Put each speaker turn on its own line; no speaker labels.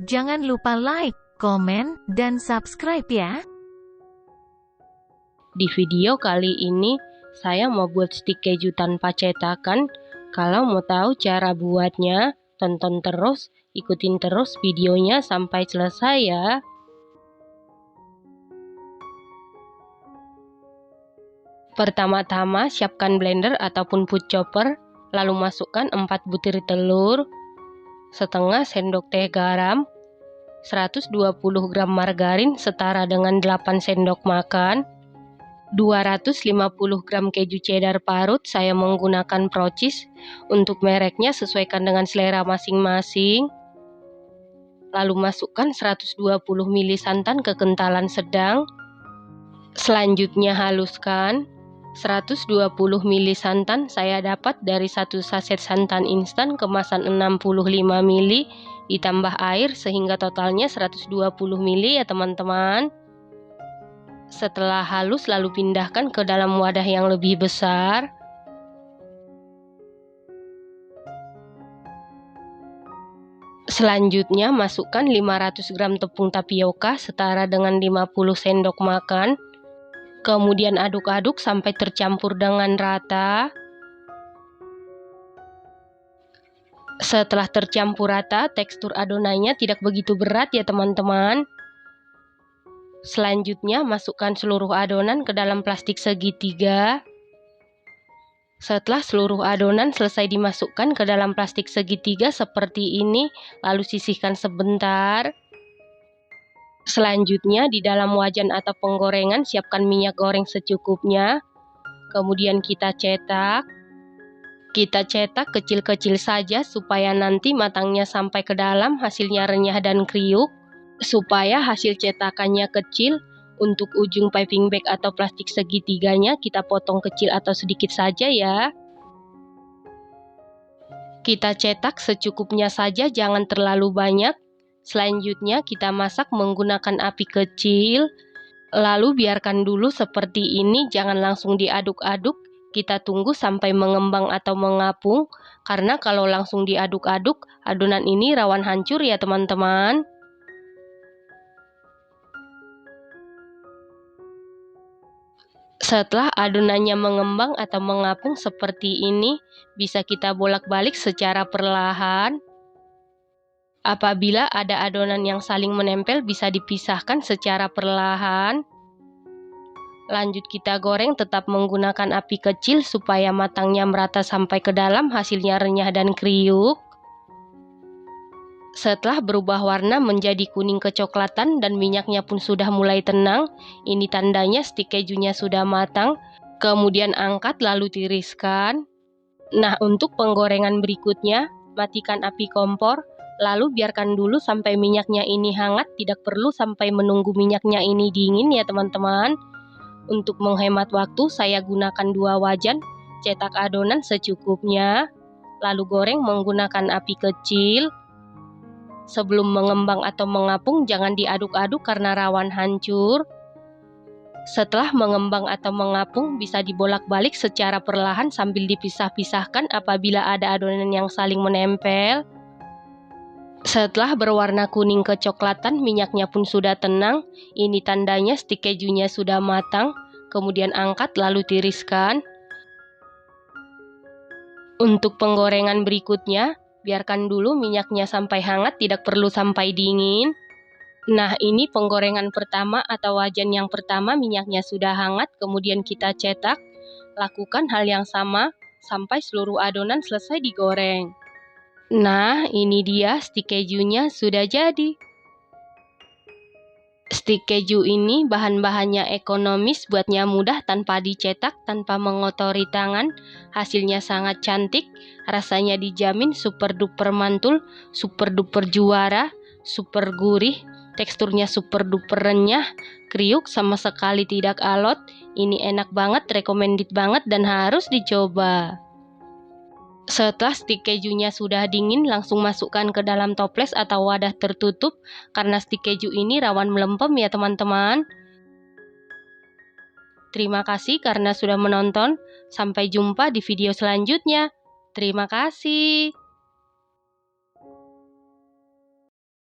Jangan lupa like, komen, dan subscribe ya.
Di video kali ini, saya mau buat stik keju tanpa cetakan. Kalau mau tahu cara buatnya, tonton terus, ikutin terus videonya sampai selesai ya. Pertama-tama, siapkan blender ataupun food chopper, lalu masukkan 4 butir telur, setengah sendok teh garam, 120 gram margarin setara dengan 8 sendok makan, 250 gram keju cheddar parut, saya menggunakan Procis. Untuk mereknya sesuaikan dengan selera masing-masing. Lalu masukkan 120 ml santan kekentalan sedang. Selanjutnya haluskan. 120 ml santan saya dapat dari 1 saset santan instan kemasan 65 ml, ditambah air sehingga totalnya 120 ml ya teman-teman. Setelah halus lalu pindahkan ke dalam wadah yang lebih besar. Selanjutnya masukkan 500 gram tepung tapioka setara dengan 50 sendok makan. Kemudian aduk-aduk sampai tercampur dengan rata. Setelah tercampur rata, tekstur adonannya tidak begitu berat ya teman-teman. Selanjutnya masukkan seluruh adonan ke dalam plastik segitiga. Setelah seluruh adonan selesai dimasukkan ke dalam plastik segitiga seperti ini, lalu sisihkan sebentar. Selanjutnya di dalam wajan atau penggorengan siapkan minyak goreng secukupnya. Kemudian kita cetak. Kita cetak kecil-kecil saja supaya nanti matangnya sampai ke dalam, hasilnya renyah dan kriuk. Supaya hasil cetakannya kecil, untuk ujung piping bag atau plastik segitiganya kita potong kecil atau sedikit saja ya. Kita cetak secukupnya saja, jangan terlalu banyak. Selanjutnya kita masak menggunakan api kecil. Lalu biarkan dulu seperti ini, jangan langsung diaduk-aduk. Kita tunggu sampai mengembang atau mengapung, karena kalau langsung diaduk-aduk, adonan ini rawan hancur ya teman-teman. Setelah adonannya mengembang atau mengapung seperti ini, bisa kita bolak-balik secara perlahan. Apabila ada adonan yang saling menempel, bisa dipisahkan secara perlahan. Lanjut kita goreng tetap menggunakan api kecil supaya matangnya merata sampai ke dalam, hasilnya renyah dan kriuk. Setelah berubah warna menjadi kuning kecoklatan dan minyaknya pun sudah mulai tenang, ini tandanya stik kejunya sudah matang. Kemudian angkat lalu tiriskan. Nah, untuk penggorengan berikutnya, matikan api kompor, lalu biarkan dulu sampai minyaknya ini hangat, tidak perlu sampai menunggu minyaknya ini dingin ya teman-teman. Untuk menghemat waktu, saya gunakan 2 wajan, cetak adonan secukupnya, lalu goreng menggunakan api kecil. Sebelum mengembang atau mengapung, jangan diaduk-aduk karena rawan hancur. Setelah mengembang atau mengapung, bisa dibolak-balik secara perlahan sambil dipisah-pisahkan apabila ada adonan yang saling menempel. Setelah berwarna kuning kecoklatan, minyaknya pun sudah tenang. Ini tandanya stik kejunya sudah matang. Kemudian angkat lalu tiriskan. Untuk penggorengan berikutnya, biarkan dulu minyaknya sampai hangat, tidak perlu sampai dingin. Nah, ini penggorengan pertama atau wajan yang pertama, minyaknya sudah hangat, kemudian kita cetak. Lakukan hal yang sama sampai seluruh adonan selesai digoreng. Nah, ini dia stik kejunya sudah jadi. Stik keju ini bahan-bahannya ekonomis, buatnya mudah tanpa dicetak, tanpa mengotori tangan. Hasilnya sangat cantik, rasanya dijamin super duper mantul, super duper juara, super gurih, teksturnya super duper renyah, kriuk sama sekali tidak alot. Ini enak banget, recommended banget dan harus dicoba. Setelah stik kejunya sudah dingin, langsung masukkan ke dalam toples atau wadah tertutup, karena stik keju ini rawan melempem ya teman-teman. Terima kasih karena sudah menonton. Sampai jumpa di video selanjutnya. Terima kasih.